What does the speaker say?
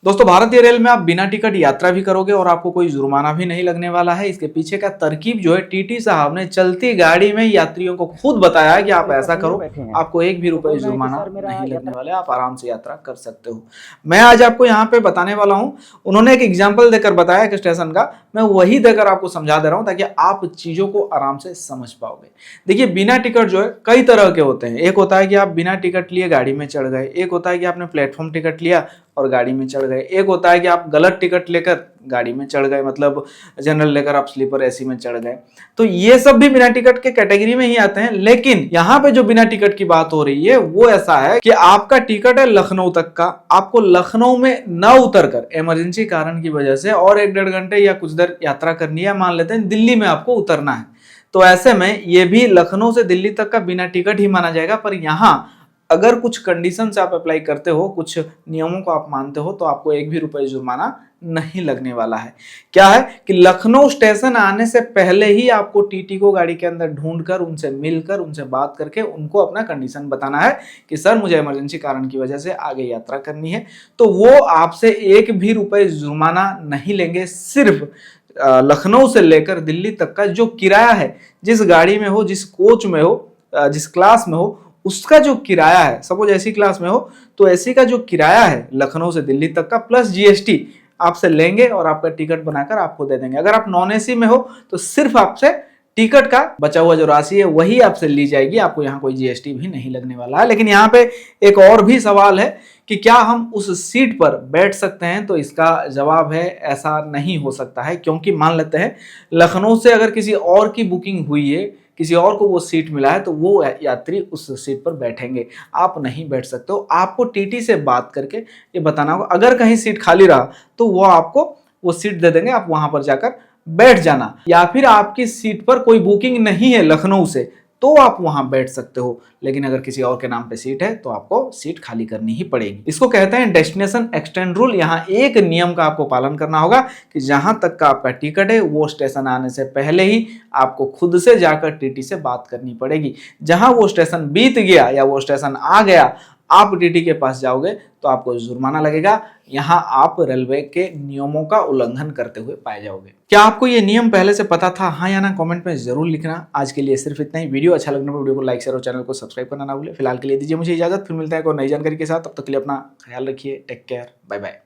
दोस्तों भारतीय रेल में आप बिना टिकट यात्रा भी करोगे और आपको कोई जुर्माना भी नहीं लगने वाला है। इसके पीछे का तरकीब जो है टीटी साहब ने चलती गाड़ी में यात्रियों को खुद बताया है कि आप ऐसा करो, आपको एक भी रुपए जुर्माना नहीं लगने वाला है, आप आराम से यात्रा कर सकते हो। मैं आज आपको यहाँ पे बताने वाला हूँ, उन्होंने एक एग्जाम्पल देकर बताया एक स्टेशन का, मैं वही देकर आपको समझा दे रहा हूँ ताकि आप चीजों को आराम से समझ पाओगे। देखिए बिना टिकट जो है कई तरह के होते हैं। एक होता है कि आप बिना टिकट लिए गाड़ी में चढ़ गए, एक होता है कि आपने प्लेटफॉर्म टिकट लिया और गाड़ी में चढ़ गए, एक होता है कि आप गलत टिकट लेकर गाड़ी में चढ़ गए, मतलब जनरल लेकर आप स्लीपर एसी में चढ़ गए। तो ये सब भी बिना टिकट के कैटेगरी में ही आते हैं। लेकिन यहाँ पे जो बिना टिकट की बात हो रही है वो ऐसा है कि आपका टिकट है लखनऊ तक का, आपको लखनऊ में न उतरकर इमरजेंसी कारण की वजह से और 1-1.5 घंटे या कुछ देर यात्रा करनी है, मान लेते हैं दिल्ली में आपको उतरना है, तो ऐसे में ये भी लखनऊ से दिल्ली तक का बिना टिकट ही माना जाएगा। पर यहाँ अगर कुछ कंडीशन से आप अप्लाई करते हो, कुछ नियमों को आप मानते हो, तो आपको एक भी रुपए जुर्माना नहीं लगने वाला है। क्या है कि लखनऊ स्टेशन आने से पहले ही आपको टीटी को गाड़ी के अंदर ढूंढकर उनसे मिलकर उनसे बात करके उनको अपना कंडीशन बताना है कि सर मुझे इमरजेंसी कारण की वजह से आगे यात्रा करनी है, तो वो आपसे एक भी रुपए जुर्माना नहीं लेंगे। सिर्फ लखनऊ से लेकर दिल्ली तक का जो किराया है, जिस गाड़ी में हो, जिस कोच में हो, जिस क्लास में हो, उसका जो किराया है, सपोज एसी क्लास में हो तो एसी का जो किराया है लखनऊ से दिल्ली तक का प्लस जीएसटी आपसे लेंगे और आपका टिकट बनाकर आपको दे देंगे। अगर आप नॉन एसी में हो तो सिर्फ आपसे टिकट का बचा हुआ जो राशि है वही आपसे ली जाएगी, आपको यहाँ कोई जीएसटी भी नहीं लगने वाला है। लेकिन यहाँ पे एक और भी सवाल है कि क्या हम उस सीट पर बैठ सकते हैं, तो इसका जवाब है ऐसा नहीं हो सकता है, क्योंकि मान लेते हैं लखनऊ से अगर किसी और की बुकिंग हुई है, किसी और को वो सीट मिला है, तो वो यात्री उस सीट पर बैठेंगे, आप नहीं बैठ सकते हो। आपको टीटी से बात करके ये बताना होगा, अगर कहीं सीट खाली रहा तो वो आपको वो सीट दे देंगे, आप वहां पर जाकर बैठ जाना। या फिर आपकी सीट पर कोई बुकिंग नहीं है लखनऊ से तो आप वहां बैठ सकते हो, लेकिन अगर किसी और के नाम पे सीट है तो आपको सीट खाली करनी ही पड़ेगी। इसको कहते हैं डेस्टिनेशन एक्सटेंड रूल। यहाँ एक नियम का आपको पालन करना होगा कि जहां तक का आपका टिकट है वो स्टेशन आने से पहले ही आपको खुद से जाकर टीटी से बात करनी पड़ेगी। जहां वो स्टेशन बीत गया या वो स्टेशन आ गया, आप टीटी के पास जाओगे तो आपको जुर्माना लगेगा। यहाँ आप रेलवे के नियमों का उल्लंघन करते हुए पाए जाओगे। क्या आपको ये नियम पहले से पता था? हाँ या ना कमेंट में जरूर लिखना। आज के लिए सिर्फ इतना ही। वीडियो अच्छा लगने पर वीडियो को लाइक शेयर और चैनल को सब्सक्राइब करना ना भूले। फिलहाल के लिए दीजिए मुझे इजाजत, फिर मिलते हैं एक और नई जानकारी के साथ। तब तक के लिए अपना ख्याल रखिए। Take care, bye bye.